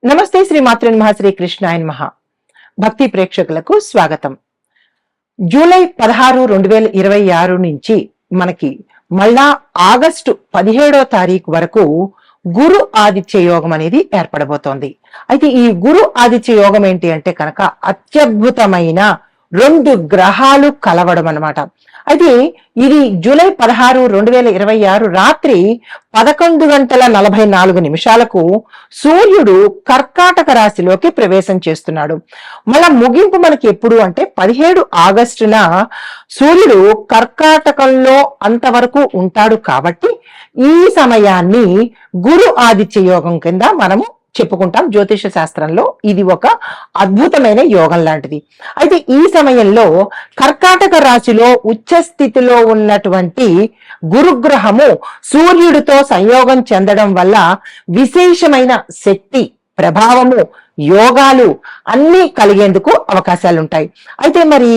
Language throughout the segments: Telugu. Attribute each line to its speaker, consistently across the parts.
Speaker 1: నమస్తే శ్రీ మాతృ నమః శ్రీ కృష్ణాయ నమః. భక్తి ప్రేక్షకులకు స్వాగతం. జూలై 16, 2026 నుంచి మనకి మళ్ళా ఆగస్టు 17వ తారీఖు వరకు గురు ఆదిత్య యోగం అనేది ఏర్పడబోతోంది. అయితే ఈ గురు ఆదిత్య యోగం ఏంటి అంటే కనుక అత్యద్భుతమైన 2 గ్రహాలు కలవడం అన్నమాట. అయితే ఇది జూలై 16, 2026 రాత్రి 11:44 సూర్యుడు కర్కాటక రాశిలోకి ప్రవేశం చేస్తున్నాడు. మళ్ళా ముగింపు మనకి ఎప్పుడు అంటే 17 ఆగస్టున సూర్యుడు కర్కాటకంలో అంతవరకు ఉంటాడు. కాబట్టి ఈ సమయాన్ని గురు ఆదిత్య యోగం కింద మనము చెప్పుకుంటాం. జ్యోతిష శాస్త్రంలో ఇది ఒక అద్భుతమైన యోగం లాంటిది. అయితే ఈ సమయంలో కర్కాటక రాశిలో ఉచ్చ స్థితిలో ఉన్నటువంటి గురుగ్రహము సూర్యుడితో సంయోగం చెందడం వల్ల విశేషమైన శక్తి, ప్రభావము, యోగాలు అన్ని కలిగేందుకు అవకాశాలు ఉంటాయి. అయితే మరి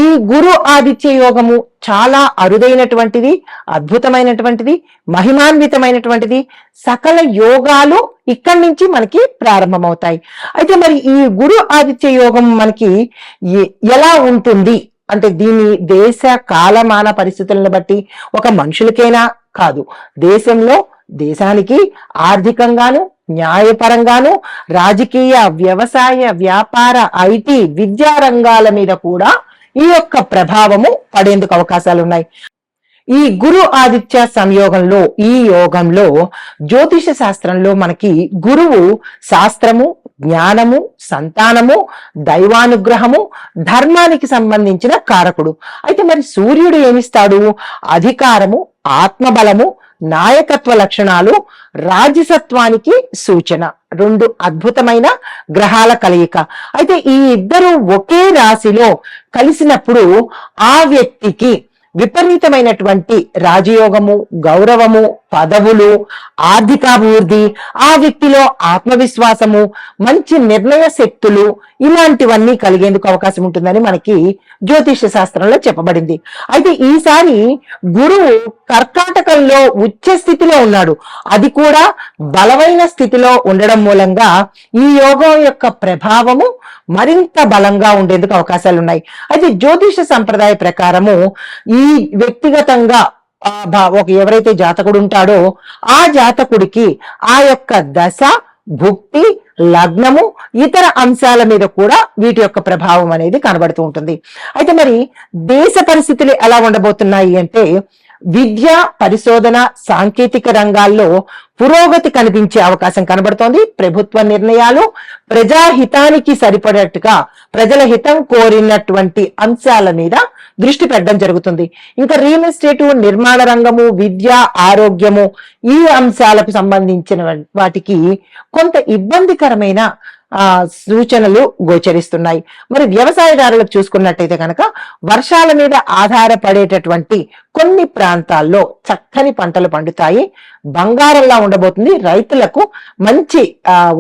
Speaker 1: ఈ గురు ఆదిత్య యోగము చాలా అరుదైనటువంటిది, అద్భుతమైనటువంటిది, మహిమాన్వితమైనటువంటిది. సకల యోగాలు ఇక్కడి నుంచి మనకి ప్రారంభమవుతాయి. అయితే మరి ఈ గురు ఆదిత్య యోగం మనకి ఎలా ఉంటుంది అంటే దీని దేశ కాలమాన పరిస్థితులను బట్టి ఒక మనుషులకైనా కాదు, దేశంలో దేశానికి ఆర్థికంగాను, న్యాయపరంగాను, రాజకీయ, వ్యవసాయ, వ్యాపార, ఐటీ, విద్యా రంగాల మీద కూడా ఈ యొక్క ప్రభావము పడేందుకు అవకాశాలు ఉన్నాయి. ఈ గురు ఆదిత్య సంయోగంలో, ఈ యోగంలో జ్యోతిష శాస్త్రంలో మనకి గురువు శాస్త్రము, జ్ఞానము, సంతానము, దైవానుగ్రహము, ధర్మానికి సంబంధించిన కారకుడు. అయితే మరి సూర్యుడు ఏమిస్తాడు? అధికారము, ఆత్మబలము, నాయకత్వ లక్షణాలు, రాజసత్వానికి సూచన. 2 అద్భుతమైన గ్రహాల కలయిక. అయితే ఈ ఇద్దరు ఒకే రాశిలో కలిసినప్పుడు ఆ వ్యక్తికి విపరీతమైనటువంటి రాజయోగము, గౌరవము, పదవులు, ఆర్థికాభివృద్ధి, ఆ వ్యక్తిలో ఆత్మవిశ్వాసము, మంచి నిర్ణయ శక్తులు ఇలాంటివన్నీ కలిగేందుకు అవకాశం ఉంటుందని మనకి జ్యోతిష శాస్త్రంలో చెప్పబడింది. అయితే ఈసారి గురువు కర్కాటకంలో ఉచ్చ స్థితిలో ఉన్నాడు. అది కూడా బలమైన స్థితిలో ఉండడం మూలంగా ఈ యోగం యొక్క ప్రభావము మరింత బలంగా ఉండేందుకు అవకాశాలు ఉన్నాయి. అయితే జ్యోతిష సంప్రదాయ ప్రకారము ఈ వ్యక్తిగతంగా ఎవరైతే జాతకుడు ఉంటాడో ఆ జాతకుడికి ఆ యొక్క దశ, భుక్తి, లగ్నము, ఇతర అంశాల మీద కూడా వీటి యొక్క ప్రభావం అనేది కనబడుతూ ఉంటుంది. అయితే మరి దేశ పరిస్థితులు ఎలా ఉండబోతున్నాయి అంటే విద్య, పరిశోధన, సాంకేతిక రంగాల్లో పురోగతి కనిపించే అవకాశం కనబడుతోంది. ప్రభుత్వ నిర్ణయాలు ప్రజాహితానికి సరిపడేట్టుగా ప్రజల హితం కోరినటువంటి అంశాల మీద దృష్టి పెట్టడం జరుగుతుంది. ఇంకా రియల్ ఎస్టేట్, నిర్మాణ రంగము, విద్య, ఆరోగ్యము ఈ అంశాలకు సంబంధించిన వాటికి కొంత ఇబ్బందికరమైన సూచనలు గోచరిస్తున్నాయి. మరి వ్యవసాయదారులకు చూసుకున్నట్టయితే కనుక వర్షాల మీద ఆధారపడేటటువంటి కొన్ని ప్రాంతాల్లో చక్కని పంటలు పండుతాయి. బంగారంలా ఉండబోతుంది. రైతులకు మంచి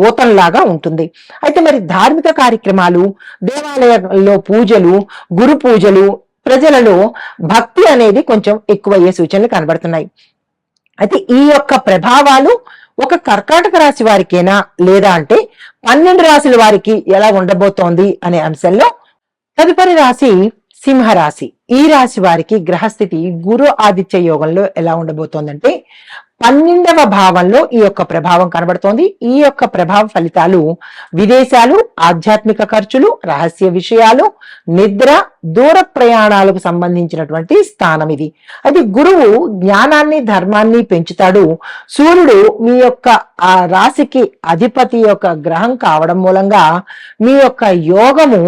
Speaker 1: ఊతంలాగా ఉంటుంది. అయితే మరి ధార్మిక కార్యక్రమాలు, దేవాలయాల్లో పూజలు, గురు పూజలు, ప్రజలలో భక్తి అనేది కొంచెం ఎక్కువయ్యే సూచనలు కనబడుతున్నాయి. అయితే ఈ యొక్క ప్రభావాలు ఒక కర్కాటక రాశి వారికేనా లేదా అంటే 12 రాశుల వారికి ఎలా ఉండబోతోంది అనే అంశంలో తదుపరి రాశి సింహరాశి. ఈ రాశి వారికి గ్రహస్థితి గురు ఆదిత్య యోగంలో ఎలా ఉండబోతోందంటే 12వ భావంలో ఈ యొక్క ప్రభావం కనబడుతోంది. ఈ యొక్క ప్రభావ ఫలితాలు విదేశాలు, ఆధ్యాత్మిక ఖర్చులు, రహస్య విషయాలు, నిద్ర, దూర ప్రయాణాలకు సంబంధించినటువంటి స్థానం ఇది. అది గురువు జ్ఞానాన్ని, ధర్మాన్ని పెంచుతాడు. సూర్యుడు మీ యొక్క ఆ రాశికి అధిపతి యొక్క గ్రహం కావడం మూలంగా మీ యొక్క యోగము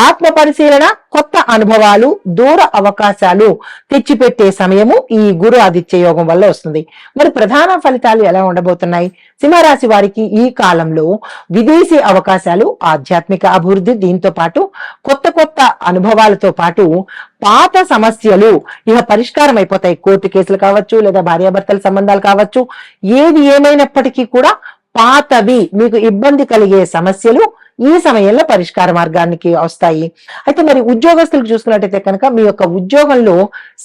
Speaker 1: ఆత్మ పరిశీలన, కొత్త అనుభవాలు, దూర అవకాశాలు తెచ్చిపెట్టే సమయము ఈ గురు ఆదిత్య యోగం వల్ల వస్తుంది. మరి ప్రధాన ఫలితాలు ఎలా ఉండబోతున్నాయి? సింహరాశి వారికి ఈ కాలంలో విదేశీ అవకాశాలు, ఆధ్యాత్మిక అభివృద్ధి, దీంతో పాటు కొత్త కొత్త అనుభవాలతో పాటు పాత సమస్యలు ఇక పరిష్కారం అయిపోతాయి. కోర్టు కేసులు కావచ్చు, లేదా భార్యాభర్తల సంబంధాలు కావచ్చు, ఏది ఏమైనప్పటికీ కూడా పాతవి మీకు ఇబ్బంది కలిగే సమస్యలు ఈ సమయంలో పరిష్కార మార్గానికి వస్తాయి. అయితే మరి ఉద్యోగస్తులకు చూసుకున్నట్టయితే కనుక మీ యొక్క ఉద్యోగంలో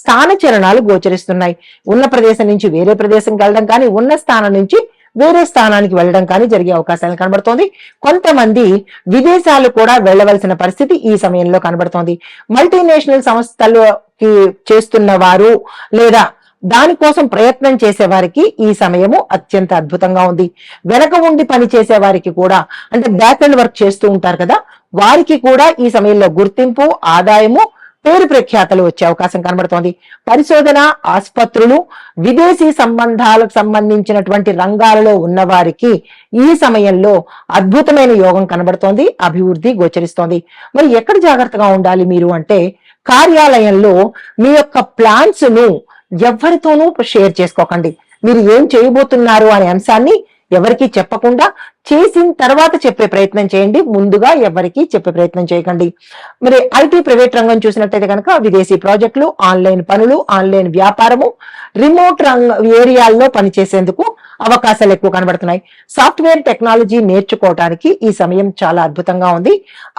Speaker 1: స్థాన చలనాలు గోచరిస్తున్నాయి. ఉన్న ప్రదేశం నుంచి వేరే ప్రదేశంకి వెళ్ళడం కానీ, ఉన్న స్థానం నుంచి వేరే స్థానానికి వెళ్ళడం కానీ జరిగే అవకాశాలు కనబడుతోంది. కొంతమంది విదేశాలు కూడా వెళ్ళవలసిన పరిస్థితి ఈ సమయంలో కనబడుతోంది. మల్టీనేషనల్ సంస్థలకి చేస్తున్న వారు లేదా దానికోసం ప్రయత్నం చేసే వారికి ఈ సమయము అత్యంత అద్భుతంగా ఉంది. వెనక ఉండి పని చేసే వారికి కూడా, అంటే బ్యాక్ అండ్ వర్క్ చేస్తూ ఉంటారు కదా, వారికి కూడా ఈ సమయంలో గుర్తింపు, ఆదాయము, పేరు ప్రఖ్యాతలు వచ్చే అవకాశం కనబడుతోంది. పరిశోధన, ఆసుపత్రులు, విదేశీ సంబంధాలకు సంబంధించినటువంటి రంగాలలో ఉన్న వారికి ఈ సమయంలో అద్భుతమైన యోగం కనబడుతోంది. అభివృద్ధి గోచరిస్తోంది. మరి ఎక్కడ జాగ్రత్తగా ఉండాలి మీరు అంటే, కార్యాలయంలో మీ యొక్క ప్లాన్స్ ను ఎవరితోనూ షేర్ చేసుకోకండి. మీరు ఏం చేయబోతున్నారు అనే అంశాన్ని ఎవరికి చెప్పకుండా చేసిన తర్వాత చెప్పే ప్రయత్నం చేయండి. ముందుగా ఎవరికి చెప్పే ప్రయత్నం చేయకండి. మరి ఐటీ ప్రైవేట్ రంగం చూసినట్టయితే కనుక విదేశీ ప్రాజెక్టులు, ఆన్లైన్ పనులు, ఆన్లైన్ వ్యాపారము, రిమోట్ ఏరియాల్లో పనిచేసేందుకు అవకాశాలు ఎక్కువ కనబడుతున్నాయి. సాఫ్ట్వేర్ టెక్నాలజీ నేర్చుకోవడానికి ఈ సమయం చాలా అద్భుతంగా ఉంది.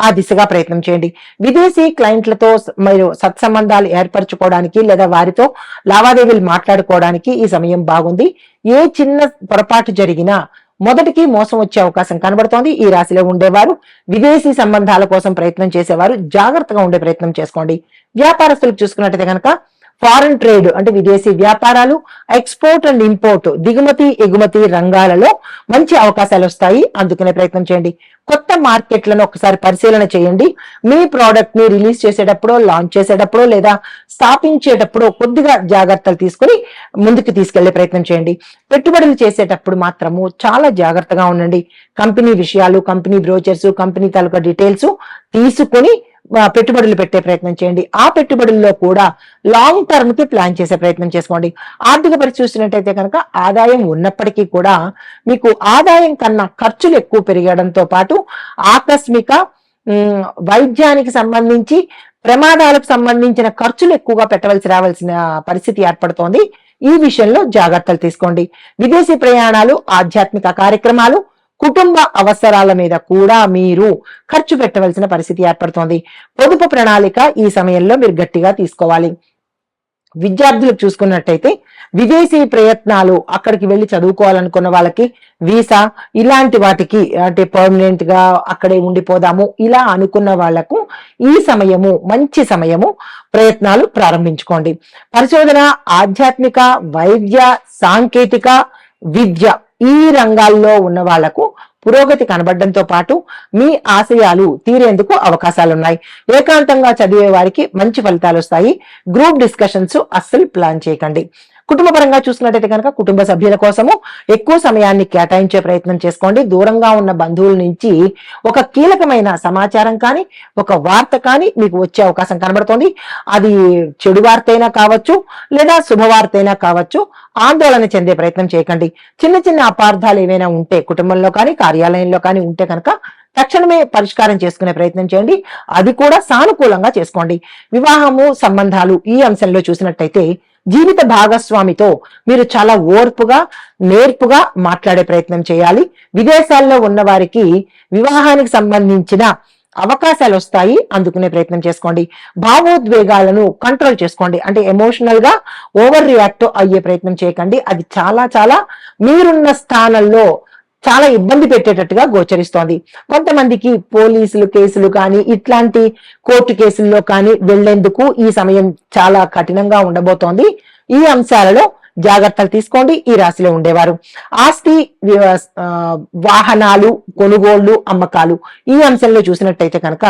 Speaker 1: ఆ దిశగా ప్రయత్నం చేయండి. విదేశీ క్లయింట్లతో మీరు సత్సంబంధాలు ఏర్పరచుకోవడానికి లేదా వారితో లావాదేవీలు మాట్లాడుకోవడానికి ఈ సమయం బాగుంది. ఏ చిన్న పొరపాటు జరిగినా మొదటికి మోసం వచ్చే అవకాశం కనబడుతోంది. ఈ రాశిలో ఉండేవారు, విదేశీ సంబంధాల కోసం ప్రయత్నం చేసేవారు జాగ్రత్తగా ఉండే ప్రయత్నం చేసుకోండి. వ్యాపారస్తులకు చూసుకున్నట్టయితే కనుక ఫారెన్ ట్రేడ్ అంటే విదేశీ వ్యాపారాలు, ఎక్స్పోర్ట్ అండ్ ఇంపోర్ట్, దిగుమతి ఎగుమతి రంగాలలో మంచి అవకాశాలు వస్తాయి. అందుకునే ప్రయత్నం చేయండి. కొత్త మార్కెట్లను ఒకసారి పరిశీలన చేయండి. మీ ప్రోడక్ట్ ని రిలీజ్ చేసేటప్పుడు, లాంచ్ చేసేటప్పుడు లేదా స్థాపించేటప్పుడు కొద్దిగా జాగ్రత్తలు తీసుకుని ముందుకు తీసుకెళ్లే ప్రయత్నం చేయండి. పెట్టుబడులు చేసేటప్పుడు మాత్రము చాలా జాగ్రత్తగా ఉండండి. కంపెనీ విషయాలు, కంపెనీ బ్రోచర్స్, కంపెనీ తాలూకా డీటెయిల్స్ తీసుకుని పెట్టుబడులు పెట్టే ప్రయత్నం చేయండి. ఆ పెట్టుబడుల్లో కూడా లాంగ్ టర్మ్ కి ప్లాన్ చేసే ప్రయత్నం చేసుకోండి. ఆర్థిక పరిస్థితి చూసినట్టయితే కనుక ఆదాయం ఉన్నప్పటికీ కూడా మీకు ఆదాయం కన్నా ఖర్చులు ఎక్కువ పెరగడంతో పాటు ఆకస్మిక వైద్యానికి సంబంధించి, ప్రమాదాలకు సంబంధించిన ఖర్చులు ఎక్కువగా రావాల్సిన పరిస్థితి ఏర్పడుతోంది. ఈ విషయంలో జాగ్రత్తలు తీసుకోండి. విదేశీ ప్రయాణాలు, ఆధ్యాత్మిక కార్యక్రమాలు, కుటుంబ అవసరాల మీద కూడా మీరు ఖర్చు పెట్టవలసిన పరిస్థితి ఏర్పడుతోంది. పొదుపు ప్రణాళిక ఈ సమయంలో మీరు గట్టిగా తీసుకోవాలి. విద్యార్థులకు చూసుకున్నట్టయితే విదేశీ ప్రయత్నాలు, అక్కడికి వెళ్లి చదువుకోవాలనుకున్న వాళ్ళకి వీసా ఇలాంటి వాటికి, అంటే పర్మనెంట్ గా అక్కడే ఉండిపోదాము ఇలా అనుకున్న వాళ్లకు ఈ సమయము మంచి సమయము. ప్రయత్నాలు ప్రారంభించుకోండి. పరిశోధన, ఆధ్యాత్మిక, వైద్య, సాంకేతిక, విద్య ఈ రంగాల్లో ఉన్న వాళ్లకు పురోగతి కనబడడంతో పాటు మీ ఆశయాలు తీరేందుకు అవకాశాలున్నాయి. ఏకాంతంగా చదివే వారికి మంచి ఫలితాలు వస్తాయి. గ్రూప్ డిస్కషన్స్ అస్సలు ప్లాన్ చేయకండి. కుటుంబ పరంగా చూసినట్టయితే కనుక కుటుంబ సభ్యుల కోసము ఎక్కువ సమయాన్ని కేటాయించే ప్రయత్నం చేసుకోండి. దూరంగా ఉన్న బంధువుల నుంచి ఒక కీలకమైన సమాచారం కానీ, ఒక వార్త కానీ మీకు వచ్చే అవకాశం కనబడుతోంది. అది చెడు వార్త అయినా కావచ్చు లేదా శుభవార్త అయినా కావచ్చు. ఆందోళన చెందే ప్రయత్నం చేయకండి. చిన్న చిన్న అపార్థాలు ఏవైనా ఉంటే కుటుంబంలో కానీ కార్యాలయంలో కానీ ఉంటే కనుక తక్షణమే పరిష్కారం చేసుకునే ప్రయత్నం చేయండి. అది కూడా సానుకూలంగా చేసుకోండి. వివాహము, సంబంధాలు ఈ అంశంలో చూసినట్టయితే జీవిత భాగస్వామితో మీరు చాలా ఓర్పుగా, నేర్పుగా మాట్లాడే ప్రయత్నం చేయాలి. విదేశాల్లో ఉన్న వారికి వివాహానికి సంబంధించిన అవకాశాలు వస్తాయి. అందుకునే ప్రయత్నం చేసుకోండి. భావోద్వేగాలను కంట్రోల్ చేసుకోండి. అంటే ఎమోషనల్ గా ఓవర్ రియాక్ట్ అయ్యే ప్రయత్నం చేయకండి. అది చాలా చాలా మీరున్న స్థానంలో చాలా ఇబ్బంది పెట్టేటట్టుగా గోచరిస్తోంది. కొంతమందికి పోలీసులు కేసులు కానీ ఇట్లాంటి కోర్టు కేసుల్లో కానీ వెళ్లేందుకు ఈ సమయం చాలా కఠినంగా ఉండబోతోంది. ఈ అంశాలలో జాగ్రత్తలు తీసుకోండి. ఈ రాశిలో ఉండేవారు ఆస్తి, వాహనాలు కొనుగోళ్లు, అమ్మకాలు ఈ అంశంలో చూసినట్టయితే కనుక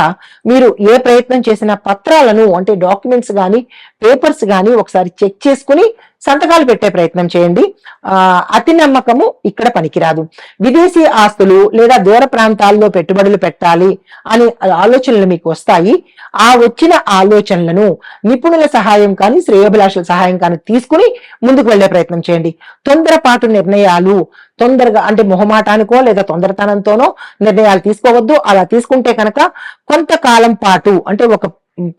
Speaker 1: మీరు ఏ ప్రయత్నం చేసిన పత్రాలను, అంటే డాక్యుమెంట్స్ గాని పేపర్స్ గాని ఒకసారి చెక్ చేసుకుని సంతకాలు పెట్టే ప్రయత్నం చేయండి. అతి నమ్మకము ఇక్కడ పనికిరాదు. విదేశీ ఆస్తులు లేదా దూర ప్రాంతాల్లో పెట్టుబడులు పెట్టాలి అని ఆలోచనలు మీకు వస్తాయి. ఆ వచ్చిన ఆలోచనలను నిపుణుల సహాయం కానీ, శ్రేయోభిలాషుల సహాయం కానీ తీసుకుని ముందుకు వెళ్లే ప్రయత్నం చేయండి. తొందరపాటు నిర్ణయాలు, తొందరగా అంటే మొహమాటానికో లేదా తొందరతనంతోనో నిర్ణయాలు తీసుకోవద్దు. అలా తీసుకుంటే కనుక కొంతకాలం పాటు, అంటే ఒక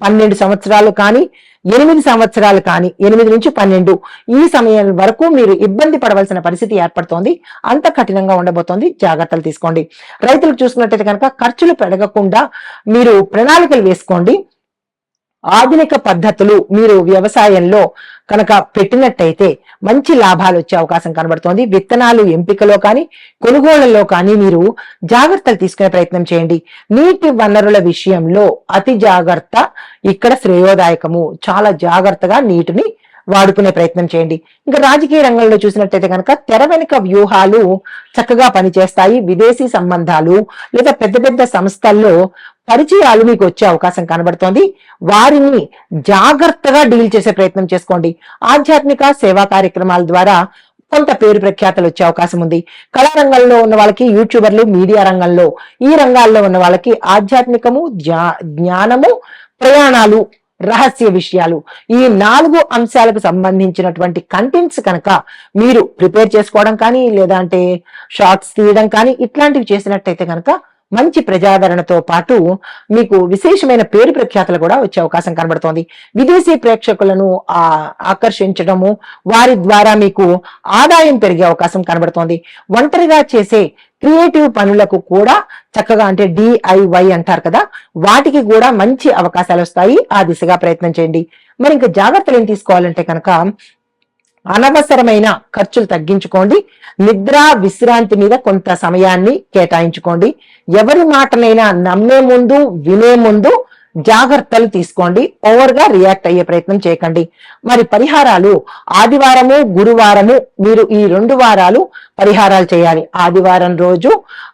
Speaker 1: 12 సంవత్సరాలు కానీ 8 సంవత్సరాలు కానీ 8 నుంచి 12 ఈ సమయం వరకు మీరు ఇబ్బంది పడవలసిన పరిస్థితి ఏర్పడుతోంది. అంత కఠినంగా ఉండబోతోంది. జాగ్రత్తలు తీసుకోండి. రైతులకు చూసుకున్నట్టయితే కనుక ఖర్చులు పెరగకుండా మీరు ప్రణాళికలు వేసుకోండి. ఆధునిక పద్ధతులు మీరు వ్యవసాయంలో కనుక పెట్టినట్టయితే మంచి లాభాలు వచ్చే అవకాశం కనబడుతోంది. విత్తనాలు ఎంపికలో కానీ కొనుగోళ్లలో కానీ మీరు జాగ్రత్తలు తీసుకునే ప్రయత్నం చేయండి. నీటి వనరుల విషయంలో అతి జాగ్రత్త ఇక్కడ శ్రేయోదాయకము. చాలా జాగ్రత్తగా నీటిని వాడుకునే ప్రయత్నం చేయండి. ఇంకా రాజకీయ రంగంలో చూసినట్టయితే కనుక తెర వెనుక వ్యూహాలు చక్కగా పనిచేస్తాయి. విదేశీ సంబంధాలు లేదా పెద్ద పెద్ద సంస్థల్లో పరిచయాలు మీకు వచ్చే అవకాశం కనబడుతోంది. వారిని జాగ్రత్తగా డీల్ చేసే ప్రయత్నం చేసుకోండి. ఆధ్యాత్మిక సేవా కార్యక్రమాల ద్వారా కొంత పేరు ప్రఖ్యాతలు వచ్చే అవకాశం ఉంది. కళారంగంలో ఉన్న వాళ్ళకి, యూట్యూబర్లు, మీడియా రంగంలో ఈ రంగాల్లో ఉన్న వాళ్ళకి ఆధ్యాత్మికము, జ్ఞానము, ప్రయాణాలు, రహస్య విషయాలు, ఈ 4 అంశాలకు సంబంధించినటువంటి కంటెంట్స్ కనుక మీరు ప్రిపేర్ చేసుకోవడం కానీ లేదంటే షార్ట్స్ తీయడం కానీ ఇట్లాంటివి చేసినట్టయితే కనుక మంచి ప్రజాదరణతో పాటు మీకు విశేషమైన పేరు ప్రఖ్యాతలు కూడా వచ్చే అవకాశం కనబడుతోంది. విదేశీ ప్రేక్షకులను ఆకర్షించడము, వారి ద్వారా మీకు ఆదాయం పెరిగే అవకాశం కనబడుతోంది. ఒంటరిగా చేసే క్రియేటివ్ పనులకు కూడా చక్కగా, అంటే DIY అంటారు కదా, వాటికి కూడా మంచి అవకాశాలు వస్తాయి. ఆ దిశగా ప్రయత్నం చేయండి. మరి ఇంకా జాగ్రత్తలు ఏం తీసుకోవాలంటే కనుక అనవసరమైన ఖర్చులు తగ్గించుకోండి. నిద్ర, విశ్రాంతి మీద కొంత సమయాన్ని కేటాయించుకోండి. ఎవరి మాటనైనా నమ్మే ముందు, వినే ముందు జాగ్రత్తలు తీసుకోండి. ఓవర్ గా రియాక్ట్ అయ్యే ప్రయత్నం చేయకండి. మరి పరిహారాలు ఆదివారము, గురువారము, మీరు ఈ 2 వారాలు పరిహారాలు చేయాలి. ఆదివారం రోజు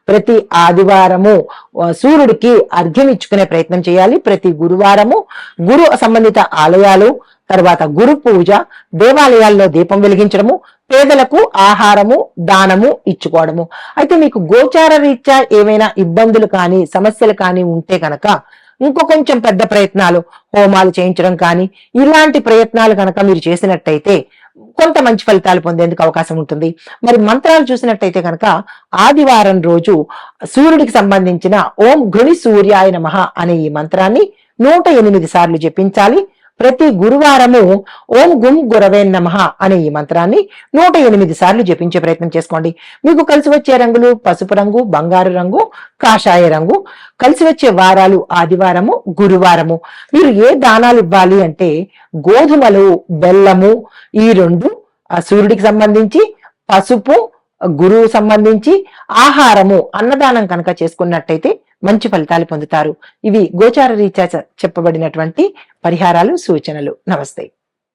Speaker 1: ప్రతి ఆదివారము సూర్యుడికి అర్ఘ్యం ఇచ్చుకునే ప్రయత్నం చేయాలి. ప్రతి గురువారము గురు సంబంధిత ఆలయాలు, తర్వాత గురు పూజ, దేవాలయాల్లో దీపం వెలిగించడము, పేదలకు ఆహారము, దానము ఇచ్చుకోవడము. అయితే మీకు గోచార రీత్యా ఏమైనా ఇబ్బందులు కానీ సమస్యలు కానీ ఉంటే కనుక ఇంకో కొంచెం పెద్ద ప్రయత్నాలు, హోమాలు చేయించడం కానీ ఇలాంటి ప్రయత్నాలు కనుక మీరు చేసినట్టయితే కొంత మంచి ఫలితాలు పొందేందుకు అవకాశం ఉంటుంది. మరి మంత్రాలు చూసినట్టయితే కనుక ఆదివారం రోజు సూర్యుడికి సంబంధించిన ఓం గుణి సూర్యాయ నమః అనే ఈ మంత్రాన్ని 108 సార్లు జపించాలి. ప్రతి గురువారము ఓం గుం గురవే నమః అనే ఈ మంత్రాన్ని 108 సార్లు జపించే ప్రయత్నం చేసుకోండి. మీకు కలిసి వచ్చే రంగులు పసుపు రంగు, బంగారు రంగు, కాషాయ రంగు. కలిసి వచ్చే వారాలు ఆదివారము, గురువారము. మీరు ఏ దానాలు ఇవ్వాలి అంటే గోధుమలు, బెల్లము, ఈ 2 సూర్యుడికి సంబంధించి, పసుపు గురువు సంబంధించి, ఆహారము అన్నదానం కనుక చేసుకున్నట్టయితే మంచి ఫలితాలు పొందుతారు. ఇవి గోచార రీత్యా చెప్పబడినటువంటి పరిహారాలు, సూచనలు. నమస్తే.